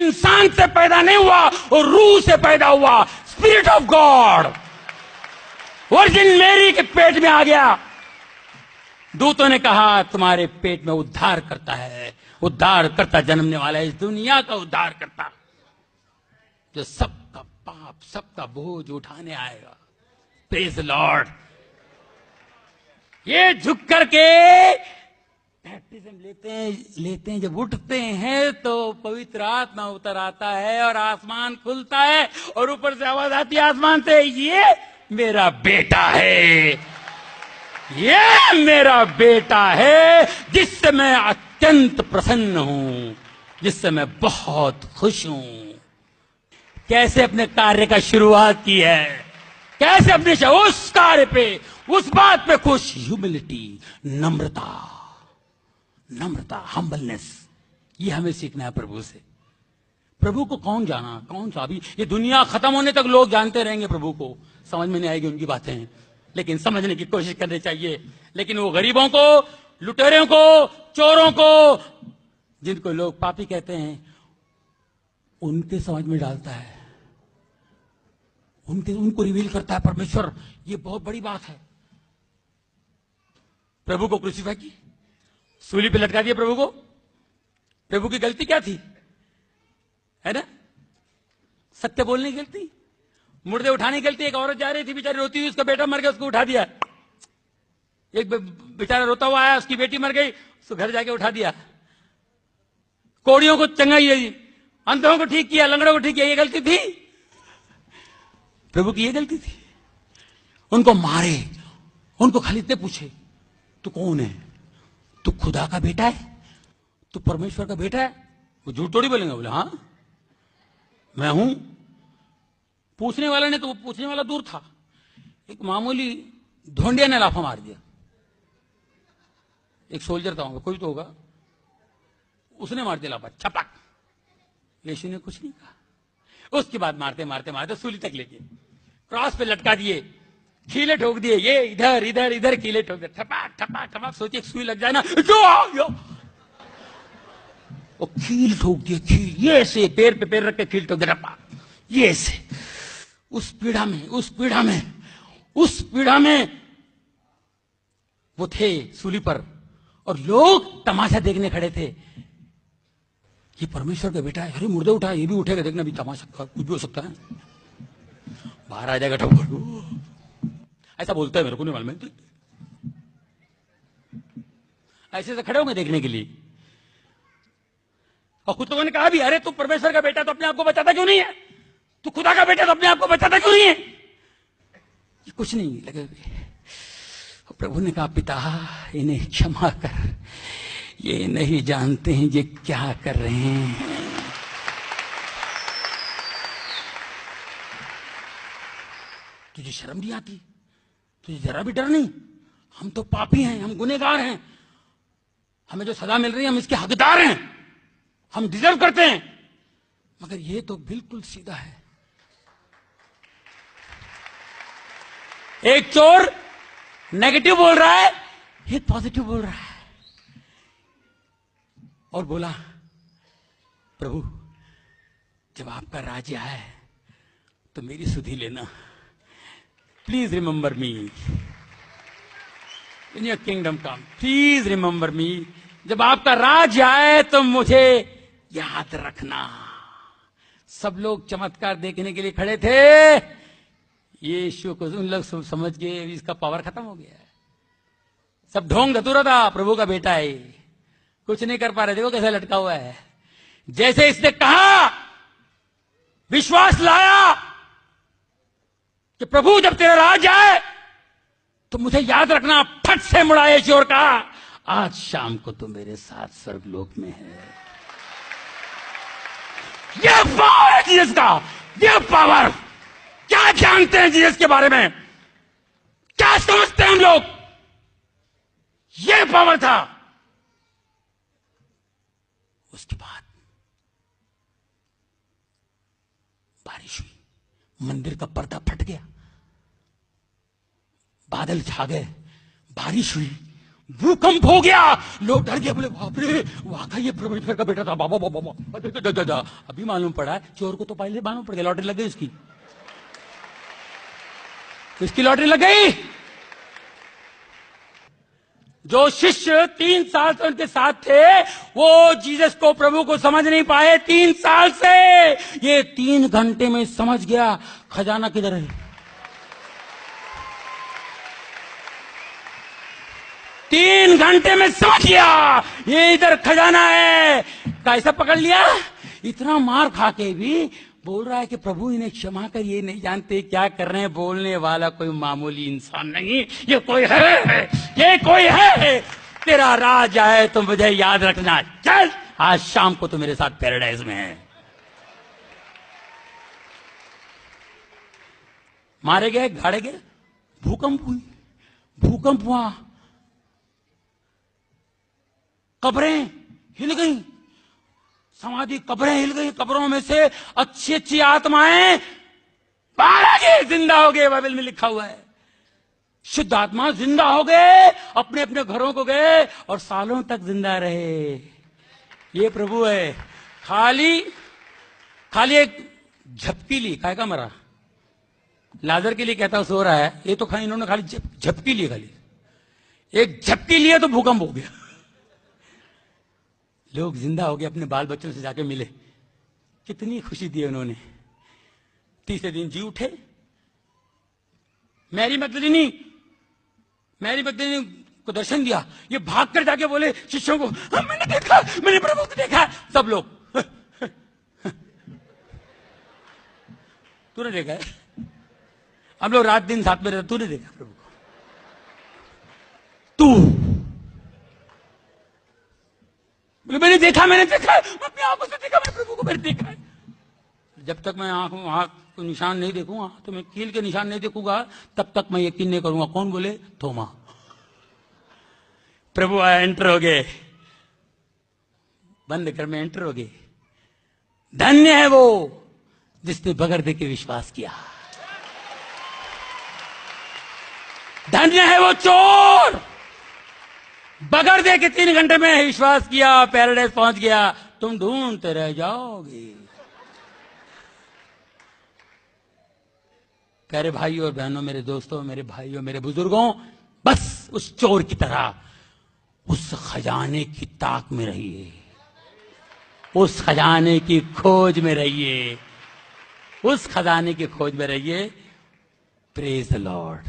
इंसान से पैदा नहीं हुआ, और रूह से पैदा हुआ, स्पिरिट ऑफ गॉड वर्जिन मेरी के पेट में आ गया। दूतों ने कहा तुम्हारे पेट में उद्धार करता है, उद्धार करता जन्मने वाला है, इस दुनिया का उद्धार करता, जो सबका पाप सबका बोझ उठाने आएगा। Praise Lord. ये झुक करके बैप्टिज्म लेते हैं, जब उठते हैं तो पवित्र आत्मा उतर आता है और आसमान खुलता है और ऊपर से आवाज आती है आसमान से, ये मेरा बेटा है, ये मेरा बेटा है जिससे मैं अत्यंत प्रसन्न हूं, जिससे मैं बहुत खुश हूं। कैसे अपने कार्य का शुरुआत की है, कैसे अपने उस कार्य पे, उस बात पे खुश। ह्यूमिलिटी, नम्रता, नम्रता, हम्बलनेस, ये हमें सीखना है प्रभु से। प्रभु को कौन जाना, कौन सा, अभी ये दुनिया खत्म होने तक लोग जानते रहेंगे प्रभु को, समझ में नहीं आएगी उनकी बातें, लेकिन समझने की कोशिश करनी चाहिए। लेकिन वो गरीबों को, लुटेरों को, चोरों को, जिनको लोग पापी कहते हैं, उनके समझ में डालता है, उनको रिवील करता है परमेश्वर। ये बहुत बड़ी बात है। प्रभु को क्रूसीफाई की, सूली पे लटका दिया प्रभु को। प्रभु की गलती क्या थी, है ना? सत्य बोलने की गलती, मुर्दे उठाने की गलती। एक औरत जा रही थी बेचारी, रोती हुई, उसका बेटा मर गया, उसको उठा दिया। एक बेचारा रोता हुआ आया, उसकी बेटी मर गई, उसको घर जाके उठा दिया। कोड़ियों को चंगाई दी, अंधों को ठीक किया, लंगड़ों को ठीक किया। ये गलती थी प्रभु की, ये गलती थी। उनको मारे, उनको खाली इतने पूछे तू कौन है, तू खुदा का बेटा है, तू परमेश्वर का बेटा है? वो झूठ थोड़ी बोलेंगे, बोले हाँ मैं हूं। पूछने वाला ने तो, पूछने वाला दूर था, एक मामूली ढोंडिया ने लाफा मार दिया। एक सोल्जर था, कोई तो होगा, उसने मार दिया लाफा, छपक। यीशु ने कुछ नहीं कहा। उसके बाद मारते मारते मारते सूली तक लेके क्रॉस पे लटका दिए, खीले ठोक दिए, ये इधर इधर इधर खीले ठोक दिए, ठपाक ठपाक ठपाक। सोचिए सुई लग जाए ना, जो वो खील ठोक दिए, खील, ये से पैर पे पैर रख के खील ठोक दिया, ये से। उस पीड़ा में वो थे सूली पर, और लोग तमाशा देखने खड़े थे। ये परमेश्वर का बेटा है, अरे मुर्दे उठा, ये भी उठेगा, देखना भी तमाशा, कुछ भी हो सकता है, बाहर आ जाएगा ठोकर। ऐसा बोलता है, मेरे को नहीं मालूम है, ऐसे से खड़े होंगे देखने के लिए। और कुछ लोगों ने कहा भी, अरे तू परमेश्वर का बेटा तो अपने आप को बचाता क्यों नहीं है, तू खुदा का बेटा तो अपने आप को बचाता क्यों नहीं है? ये कुछ नहीं लगे। प्रभु ने कहा, पिता इन्हें क्षमा कर, ये नहीं जानते हैं ये क्या कर रहे हैं। तुझे शर्म नहीं आती, तुझे जरा भी डर नहीं? हम तो पापी हैं, हम गुनहगार हैं, हमें जो सजा मिल रही है हम इसके हकदार हैं, हम डिजर्व करते हैं, मगर ये तो बिल्कुल सीधा है। एक चोर नेगेटिव बोल रहा है, एक पॉजिटिव बोल रहा है, और बोला, प्रभु जब आपका राज्य आए तो मेरी सुधि लेना, please remember me in your kingdom come, please remember मी। जब आपका राज्य आए तो मुझे याद रखना। सब लोग चमत्कार देखने के लिए खड़े थे। यीशु को उन लोग समझ गए इसका पावर खत्म हो गया है, सब ढोंग धतूरा था, प्रभु का बेटा है, कुछ नहीं कर पा रहे, देखो कैसे लटका हुआ है। जैसे इसने कहा, विश्वास लाया कि प्रभु जब तेरा राज आए तो मुझे याद रखना, फट से मुड़ा यीशु और कहा, आज शाम को तो मेरे साथ स्वर्गलोक में है। यह पावर है जीसस का, यह पावर। क्या जानते हैं जीसस के बारे में, क्या समझते हैं हम लोग? यह पावर था। उसके बाद बारिश हुई, मंदिर का पर्दा फट गया, बादल छा गए, बारिश हुई, भूकंप हो गया, लोग डर गए, बोले बाप रे, वाकई ये परमेश्वर का बेटा था। बाबा बाबा बाबा, अभी मालूम पड़ा चोर को तो पहले मालूम पड़ गया, लॉटरी लग गई उसकी, इसकी लॉटरी लग गई। जो शिष्य 3 साल से उनके साथ थे, वो जीसस को, प्रभु को समझ नहीं पाए 3 साल से। ये 3 घंटे में समझ गया खजाना किधर है। 3 घंटे में समझ गया ये इधर खजाना है। कैसा पकड़ लिया? इतना मार खा के भी बोल रहा है कि प्रभु इन्हें क्षमा कर, ये नहीं जानते क्या कर रहे हैं। बोलने वाला कोई मामूली इंसान नहीं, ये कोई है, ये कोई है। तेरा राज आए तो मुझे याद रखना। चल, आज शाम को तो मेरे साथ पैराडाइज में है। मारे गए, गाड़े गए, भूकंप हुई, भूकंप हुआ, कब्रें हिल गई, समाधि कब्रें हिल गई, कब्रों में से अच्छी अच्छी आत्माएं बाहर आ गए, जिंदा हो गए। बाइबल में लिखा हुआ है शुद्ध आत्मा जिंदा हो गए, अपने अपने घरों को गए और सालों तक जिंदा रहे। ये प्रभु है। खाली एक झपकी ली, काय का मरा, लाजर के लिए कहता सो रहा है, ये तो खाली इन्होंने खाली झपकी ली, खाली एक झपकी लिए तो भूकंप हो गया। लोग जिंदा हो गए, अपने बाल बच्चों से जाके मिले, कितनी खुशी दी उन्होंने। तीसरे दिन जी उठे। मैरी मगदलीनी को दर्शन दिया, ये भाग कर जाके बोले शिष्यों को, मैंने देखा, मैंने प्रभु को देखा। सब लोग तूने देखा है? हम लोग रात दिन साथ में रहते, तूने देखा प्रभु को? तू? मैंने देखा, मैं अपनी आंखों से देखा, मैं प्रभु को मैंने देखा है। जब तक मैं आंख को निशान नहीं देखूंगा, तो मैं कील के निशान नहीं देखूंगा, तब तक मैं यकीन नहीं करूंगा। कौन बोले? थोमा। प्रभु आया, एंटर हो गए, बंद घर में एंटर हो गए। धन्य है वो जिसने बगैर देखे विश्वास किया। धन्य है वो चोर, बगैर देखे 3 घंटे में विश्वास किया, पैराडाइज पहुंच गया। तुम ढूंढते रह जाओगे। प्यारे भाइयों और बहनों, मेरे दोस्तों, मेरे भाइयों, मेरे बुजुर्गों, बस उस चोर की तरह उस खजाने की ताक में रहिए, उस खजाने की खोज में रहिए, उस खजाने की खोज में रहिए। Praise the Lord.